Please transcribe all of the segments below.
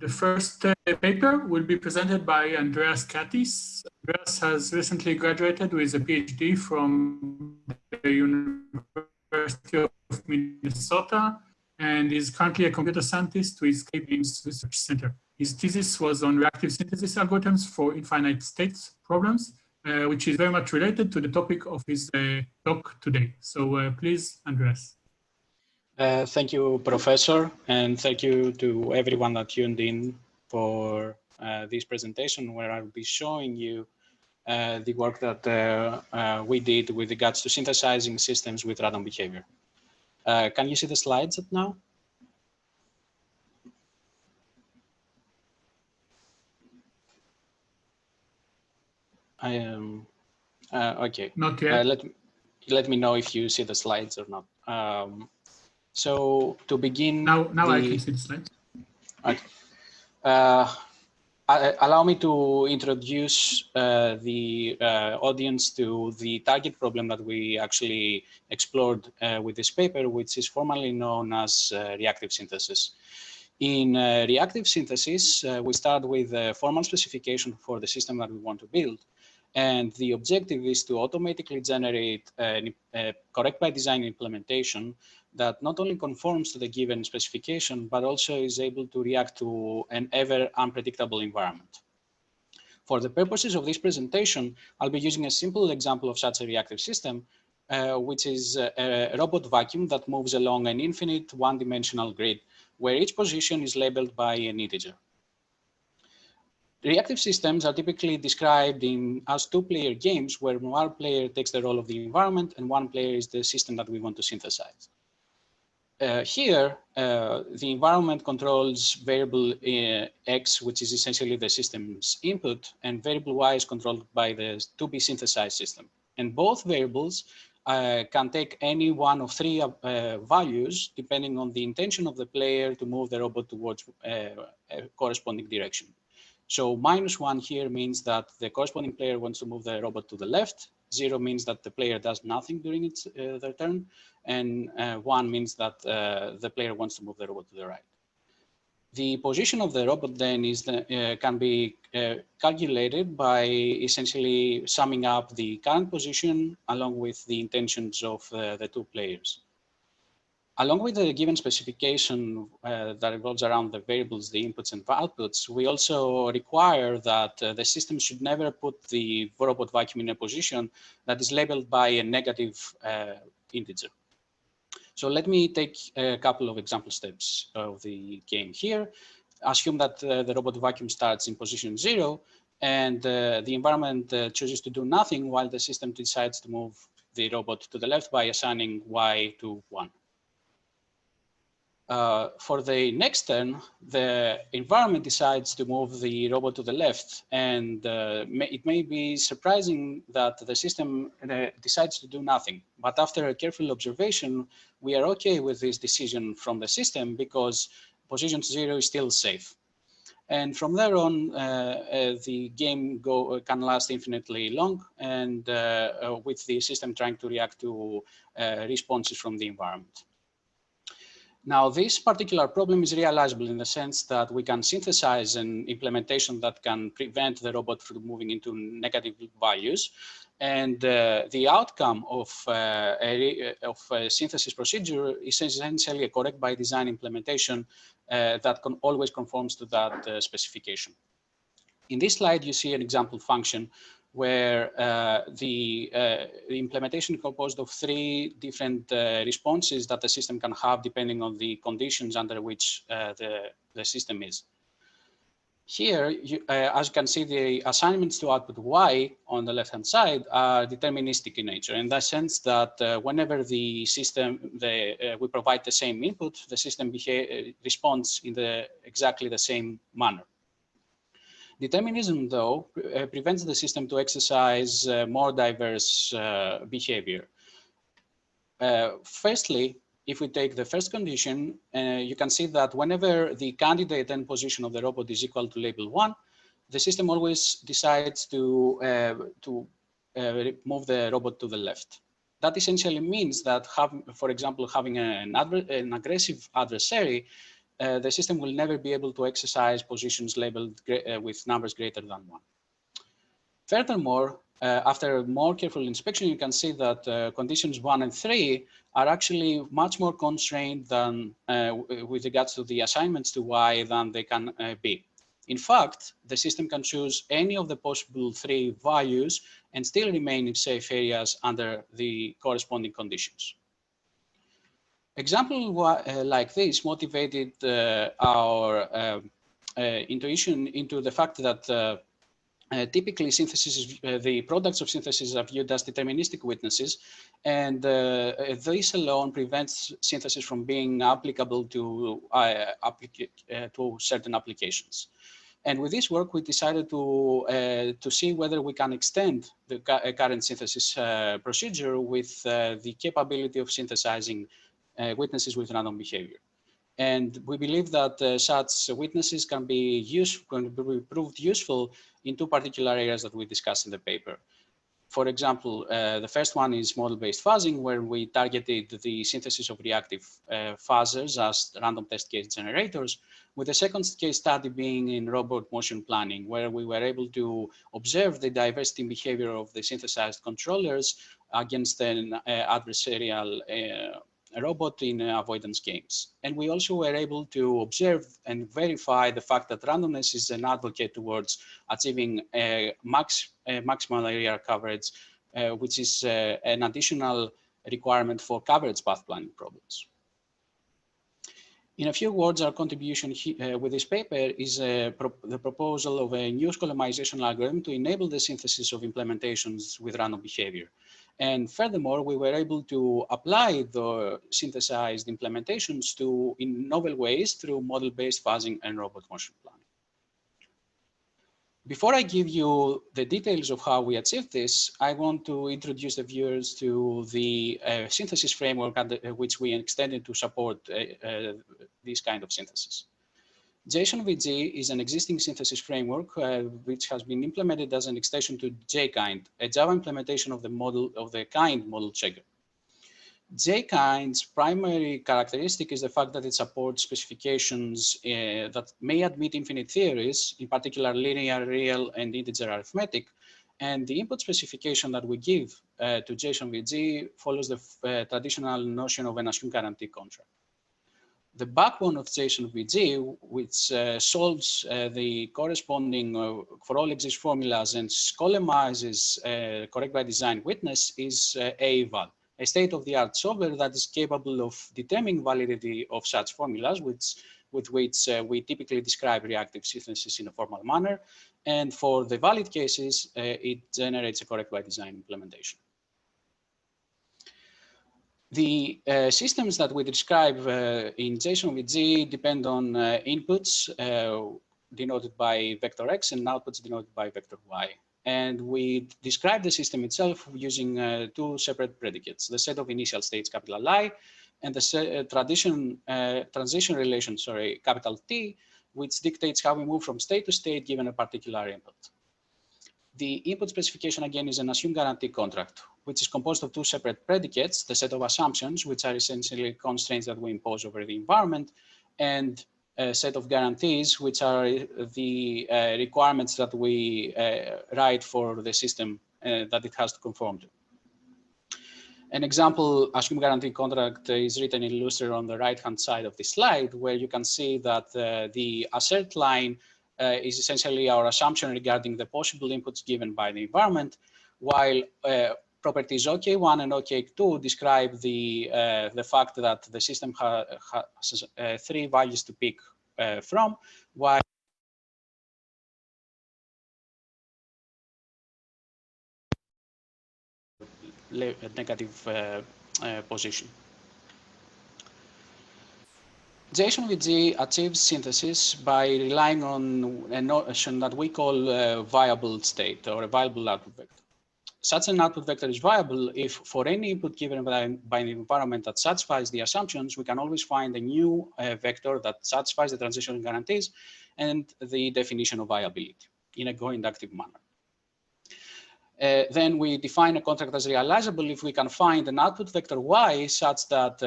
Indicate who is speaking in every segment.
Speaker 1: The first paper will be presented by Andreas Katis. Andreas has recently graduated with a PhD from the University of Minnesota and is currently a computer scientist with K-Beam's Research Center. His thesis was on reactive synthesis algorithms for infinite states problems, which is very much related to the topic of his talk today. So please, Andreas.
Speaker 2: Thank you, Professor, and thank you to everyone that tuned in for this presentation, where I'll be showing you the work that we did with regards to synthesizing systems with random behavior. Can you see the slides now? I am okay.
Speaker 1: Not yet.
Speaker 2: Let me know if you see the slides or not. So to begin,
Speaker 1: now I can see the slides.
Speaker 2: Okay. Allow me to introduce the audience to the target problem that we actually explored with this paper, which is formally known as reactive synthesis. In reactive synthesis, we start with a formal specification for the system that we want to build. And the objective is to automatically generate a correct by design implementation that not only conforms to the given specification, but also is able to react to an ever unpredictable environment. For the purposes of this presentation, I'll be using a simple example of such a reactive system, which is a robot vacuum that moves along an infinite one-dimensional grid, where each position is labeled by an integer. Reactive systems are typically described as two-player games where one player takes the role of the environment and one player is the system that we want to synthesize. Here, the environment controls variable X, which is essentially the system's input, and variable Y is controlled by the to-be synthesized system. And both variables can take any one of three values depending on the intention of the player to move the robot towards a corresponding direction. So -1 here means that the corresponding player wants to move the robot to the left. 0 means that the player does nothing during their turn. And 1 means that the player wants to move the robot to the right. The position of the robot then can be calculated by essentially summing up the current position along with the intentions of the two players. Along with the given specification that revolves around the variables, the inputs and outputs, we also require that the system should never put the robot vacuum in a position that is labeled by a negative integer. So let me take a couple of example steps of the game here. Assume that the robot vacuum starts in position 0 and the environment chooses to do nothing while the system decides to move the robot to the left by assigning Y to 1. For the next turn, the environment decides to move the robot to the left, and it may be surprising that the system decides to do nothing. But after a careful observation, we are okay with this decision from the system because position 0 is still safe. And from there on, the game can last infinitely long, and with the system trying to react to responses from the environment. Now, this particular problem is realizable in the sense that we can synthesize an implementation that can prevent the robot from moving into negative values. And the outcome of a synthesis procedure is essentially a correct by design implementation that always conforms to that specification. In this slide, you see an example function where the implementation is composed of 3 different responses that the system can have depending on the conditions under which the system is. Here, as you can see, the assignments to output Y on the left-hand side are deterministic in nature, in the sense that whenever the system, we provide the same input, the system responds in exactly the same manner. Determinism, though, prevents the system to exercise more diverse behavior. Firstly, if we take the first condition, you can see that whenever the candidate end position of the robot is equal to label 1, the system always decides to move the robot to the left. That essentially means that, for example, having an aggressive adversary, the system will never be able to exercise positions labeled with numbers greater than 1. Furthermore, after more careful inspection, you can see that conditions 1 and 3 are actually much more constrained than with regards to the assignments to Y than they can be. In fact, the system can choose any of the possible 3 values and still remain in safe areas under the corresponding conditions. Example like this motivated our intuition into the fact that typically synthesis, the products of synthesis are viewed as deterministic witnesses, and this alone prevents synthesis from being applicable to certain applications. And with this work, we decided to see whether we can extend the current synthesis procedure with the capability of synthesizing witnesses with random behavior. And we believe that such witnesses can be proved useful in 2 particular areas that we discussed in the paper. For example, the first one is model-based fuzzing, where we targeted the synthesis of reactive fuzzers as random test case generators, with the second case study being in robot motion planning, where we were able to observe the diversity in behavior of the synthesized controllers against an adversarial robot in avoidance games. And we also were able to observe and verify the fact that randomness is an advocate towards achieving maximal area coverage, which is an additional requirement for coverage path planning problems. In a few words, our contribution with this paper is the proposal of a new Skolemization algorithm to enable the synthesis of implementations with random behavior. And furthermore, we were able to apply the synthesized implementations in novel ways through model-based fuzzing and robot motion planning. Before I give you the details of how we achieved this, I want to introduce the viewers to the synthesis framework which we extended to support this kind of synthesis. JSyn-VG is an existing synthesis framework which has been implemented as an extension to JKind, a Java implementation of the kind model checker. JKind's primary characteristic is the fact that it supports specifications that may admit infinite theories, in particular linear, real, and integer arithmetic. And the input specification that we give to JSyn-VG follows the traditional notion of an assumed guarantee contract. The backbone of JSyn-VG, which solves the corresponding for all exist formulas and skolemizes correct by design witness, is AE-VAL, a state-of-the-art solver that is capable of determining validity of such formulas, with which we typically describe reactive synthesis in a formal manner. And for the valid cases, it generates a correct by design implementation. The systems that we describe in JSyn-VG depend on inputs denoted by vector X and outputs denoted by vector Y. And we describe the system itself using 2 separate predicates, the set of initial states, capital I, and the transition relation, capital T, which dictates how we move from state to state given a particular input. The input specification, again, is an assumed guarantee contract, which is composed of 2 separate predicates, the set of assumptions, which are essentially constraints that we impose over the environment, and a set of guarantees, which are the requirements that we write for the system that it has to conform to. An example assumed guarantee contract is written in Lustre on the right-hand side of the slide, where you can see that the assert line is essentially our assumption regarding the possible inputs given by the environment, while properties OK1 and OK2 describe the fact that the system has 3 values to pick from, while negative position. JSyn-VG achieves synthesis by relying on a notion that we call viable state or a viable output vector. Such an output vector is viable if for any input given by the environment that satisfies the assumptions, we can always find a new vector that satisfies the transition guarantees and the definition of viability in a co-inductive manner. Then we define a contract as realizable if we can find an output vector y such that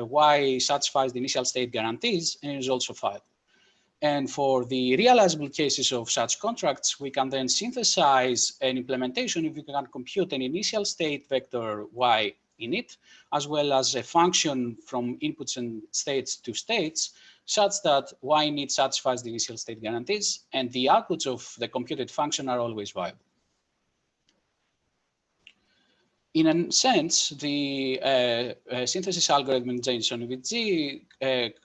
Speaker 2: y satisfies the initial state guarantees and is also viable. And for the realizable cases of such contracts, we can then synthesize an implementation if we can compute an initial state vector y in it, as well as a function from inputs and states to states, such that y in it satisfies the initial state guarantees, and the outputs of the computed function are always viable. In a sense, the synthesis algorithm in JSyn-VG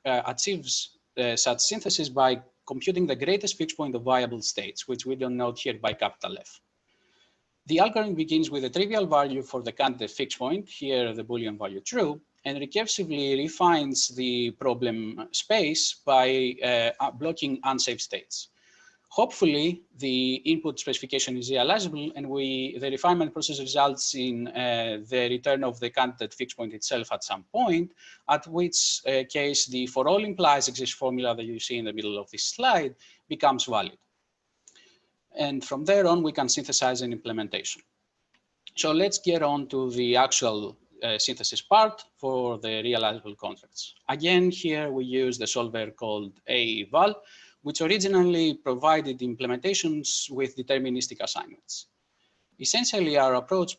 Speaker 2: achieves such synthesis by computing the greatest fixed point of viable states, which we denote here by capital F. The algorithm begins with a trivial value for the candidate fixed point, here the Boolean value true, and recursively refines the problem space by blocking unsafe states. Hopefully, the input specification is realizable, and the refinement process results in the return of the candidate fixed point itself at some point, at which case the for all implies exist formula that you see in the middle of this slide becomes valid. And from there on, we can synthesize an implementation. So let's get on to the actual synthesis part for the realizable contracts. Again, here we use the solver called AE-VAL, which originally provided implementations with deterministic assignments. Essentially, our approach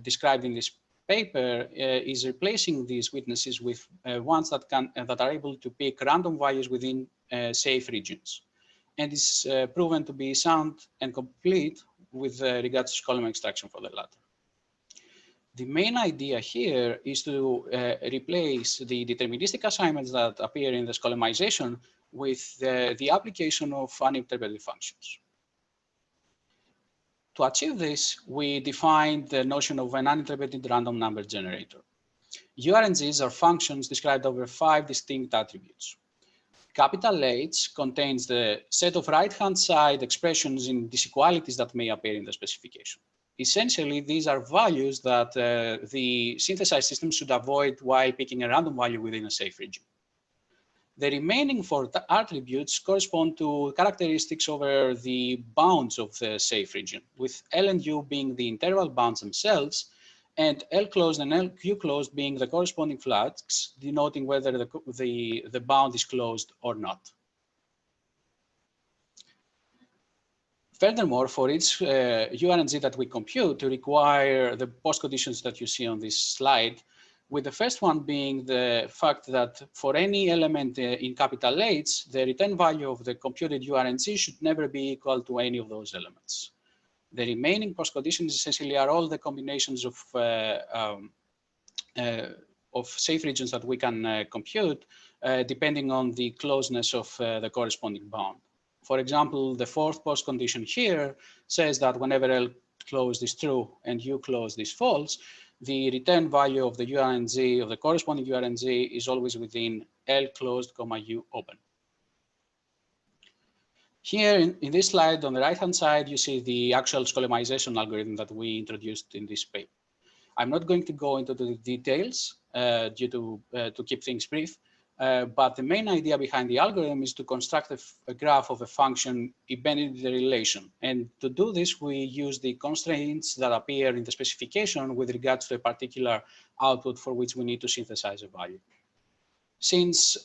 Speaker 2: described in this paper is replacing these witnesses with ones that are able to pick random values within safe regions, and is proven to be sound and complete with regards to Skolemization extraction for the latter. The main idea here is to replace the deterministic assignments that appear in the Skolemization with the application of uninterpreted functions. To achieve this, we defined the notion of an uninterpreted random number generator. URNGs are functions described over 5 distinct attributes. Capital H contains the set of right-hand side expressions in disequalities that may appear in the specification. Essentially, these are values that the synthesized system should avoid while picking a random value within a safe region. The remaining 4 attributes correspond to characteristics over the bounds of the safe region, with L and U being the interval bounds themselves, and L closed and LQ closed being the corresponding flags, denoting whether the bound is closed or not. Furthermore, for each URNG that we compute, to require the post conditions that you see on this slide, with the first one being the fact that for any element in capital H, the return value of the computed URNG should never be equal to any of those elements. The remaining post conditions essentially are all the combinations of safe regions that we can compute, depending on the closeness of the corresponding bound. For example, the 4th post condition here says that whenever L closed is true and U closed is false, the return value of the URNG, of the corresponding URNG, is always within L closed, U open. Here in this slide on the right-hand side, you see the actual Skolemization algorithm that we introduced in this paper. I'm not going to go into the details to keep things brief, but the main idea behind the algorithm is to construct a graph of a function embedded in the relation. And to do this, we use the constraints that appear in the specification with regards to a particular output for which we need to synthesize a value. Since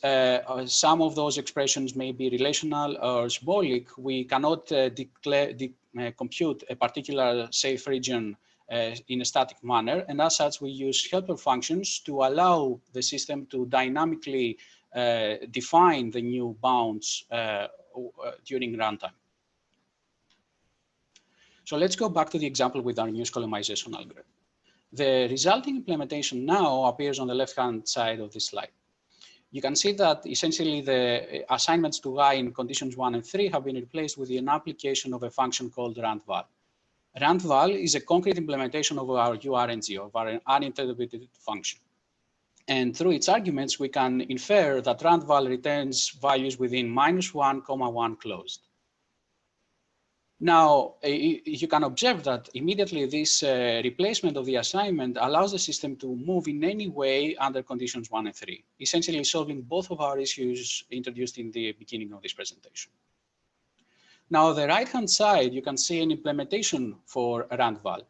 Speaker 2: some of those expressions may be relational or symbolic, we cannot compute a particular safe region in a static manner, and as such we use helper functions to allow the system to dynamically define the new bounds during runtime. So let's go back to the example with our new Skolemization algorithm. The resulting implementation now appears on the left-hand side of this slide. You can see that essentially the assignments to I in conditions 1 and 3 have been replaced with an application of a function called rand-val. Rand-val is a concrete implementation of our URNG, of our uninterpreted function. And through its arguments, we can infer that rand-val returns values within -1, 1 closed. Now, you can observe that immediately this replacement of the assignment allows the system to move in any way under conditions 1 and 3, essentially solving both of our issues introduced in the beginning of this presentation. Now, on the right-hand side, you can see an implementation for AE-VAL.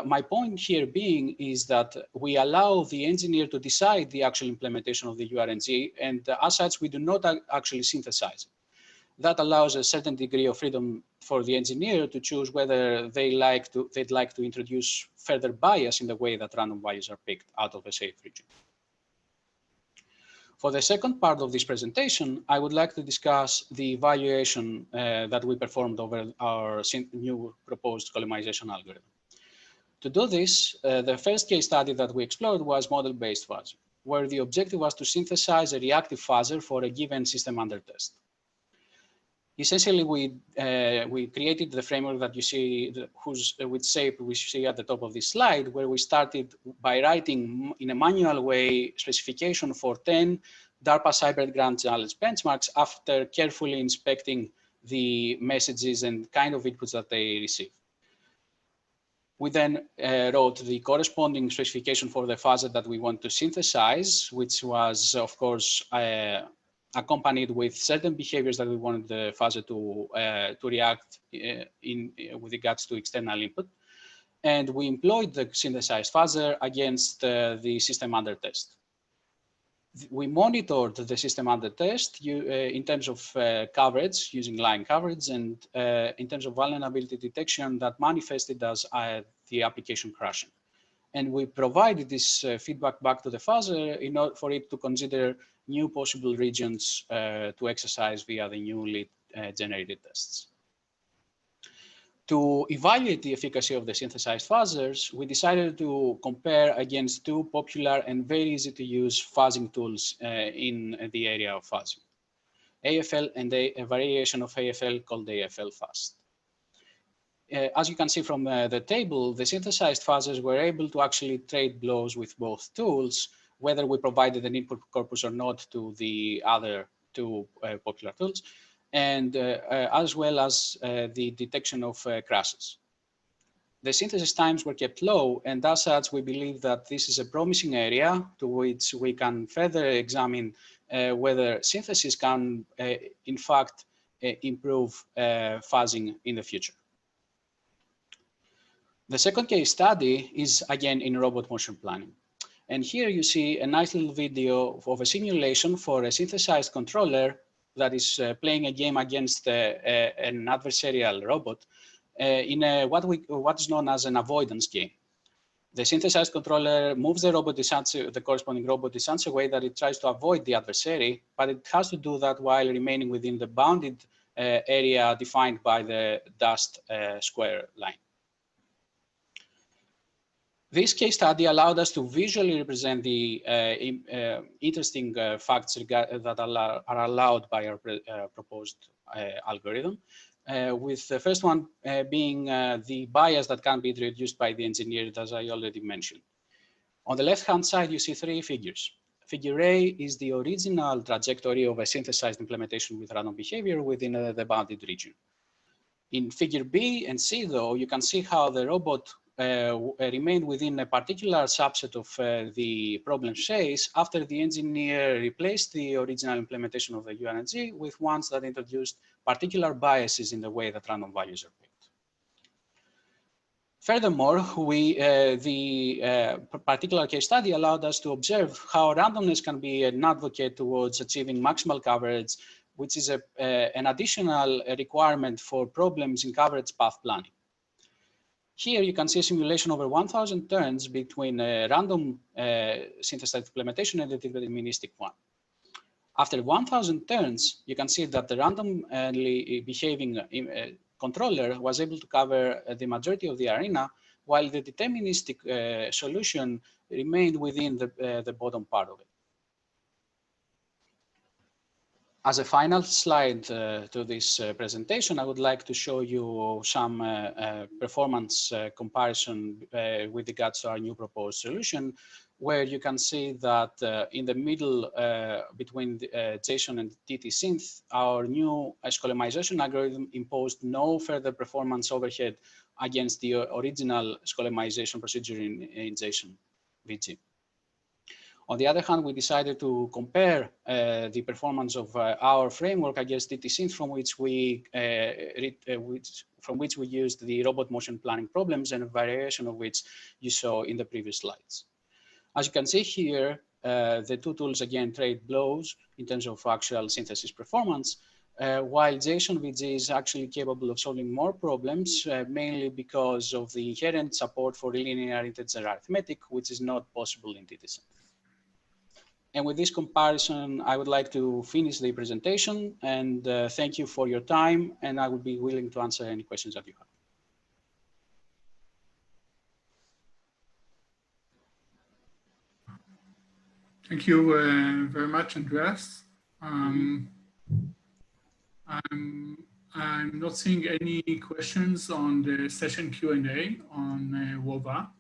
Speaker 2: My point here being is that we allow the engineer to decide the actual implementation of the URNG, and as such, we do not actually synthesize it. That allows a certain degree of freedom for the engineer to choose whether they'd like to introduce further bias in the way that random values are picked out of a safe region. For the second part of this presentation, I would like to discuss the evaluation that we performed over our new proposed Skolemization algorithm. To do this, the first case study that we explored was model-based fuzzing, where the objective was to synthesize a reactive fuzzer for a given system under test. Essentially, we created the framework that you see, with shape we see at the top of this slide, where we started by writing in a manual way specification for 10 DARPA Cyber Grant Challenge benchmarks after carefully inspecting the messages and kind of inputs that they receive. We then wrote the corresponding specification for the fuzzer that we want to synthesize, which was, of course, accompanied with certain behaviors that we wanted the fuzzer to react with regards to external input. And we employed the synthesized fuzzer against the system under test. We monitored the system under test in terms of coverage, using line coverage, and in terms of vulnerability detection that manifested as the application crashing. And we provided this feedback back to the fuzzer in order for it to consider new possible regions to exercise via the newly generated tests. To evaluate the efficacy of the synthesized fuzzers, we decided to compare against two popular and very easy to use fuzzing tools in the area of fuzzing, AFL and a variation of AFL called AFL Fast. As you can see from the table, the synthesized fuzzers were able to actually trade blows with both tools, whether we provided an input corpus or not to the other two popular tools, and as well as the detection of crashes. The synthesis times were kept low, and as such, we believe that this is a promising area to which we can further examine whether synthesis can, in fact, improve fuzzing in the future. The second case study is again in robot motion planning. And here you see a nice little video of a simulation for a synthesized controller that is playing a game against an adversarial robot in what is known as an avoidance game. The synthesized controller moves the robot the corresponding robot in such a way that it tries to avoid the adversary, but it has to do that while remaining within the bounded area defined by the dashed square line. This case study allowed us to visually represent the interesting facts that are allowed by our proposed algorithm, with the first one being the bias that can be introduced by the engineer, as I already mentioned. On the left-hand side, you see three figures. Figure A is the original trajectory of a synthesized implementation with random behavior within the bounded region. In figure B and C, though, you can see how the robot remained within a particular subset of the problem space after the engineer replaced the original implementation of the URNG with ones that introduced particular biases in the way that random values are picked. Furthermore, the particular case study allowed us to observe how randomness can be an advocate towards achieving maximal coverage, which is an additional requirement for problems in coverage path planning. Here you can see a simulation over 1,000 turns between a random synthesized implementation and a deterministic one. After 1,000 turns, you can see that the randomly behaving controller was able to cover the majority of the arena, while the deterministic solution remained within the bottom part of it. As a final slide to this presentation, I would like to show you some performance comparison with regards to our new proposed solution, where you can see that in the middle between JSON and TT-Synth, our new Skolemization algorithm imposed no further performance overhead against the original Skolemization procedure in JSyn-VG. On the other hand, we decided to compare the performance of our framework against DT-Synth, from which we used the robot motion planning problems, and a variation of which you saw in the previous slides. As you can see here, the two tools again trade blows in terms of actual synthesis performance, while JSyn-VG is actually capable of solving more problems, mainly because of the inherent support for linear integer arithmetic, which is not possible in DT-Synth. And with this comparison, I would like to finish the presentation, and thank you for your time, and I would be willing to answer any questions that you have.
Speaker 1: Thank you very much, Andreas. I'm not seeing any questions on the session Q&A on WOVA.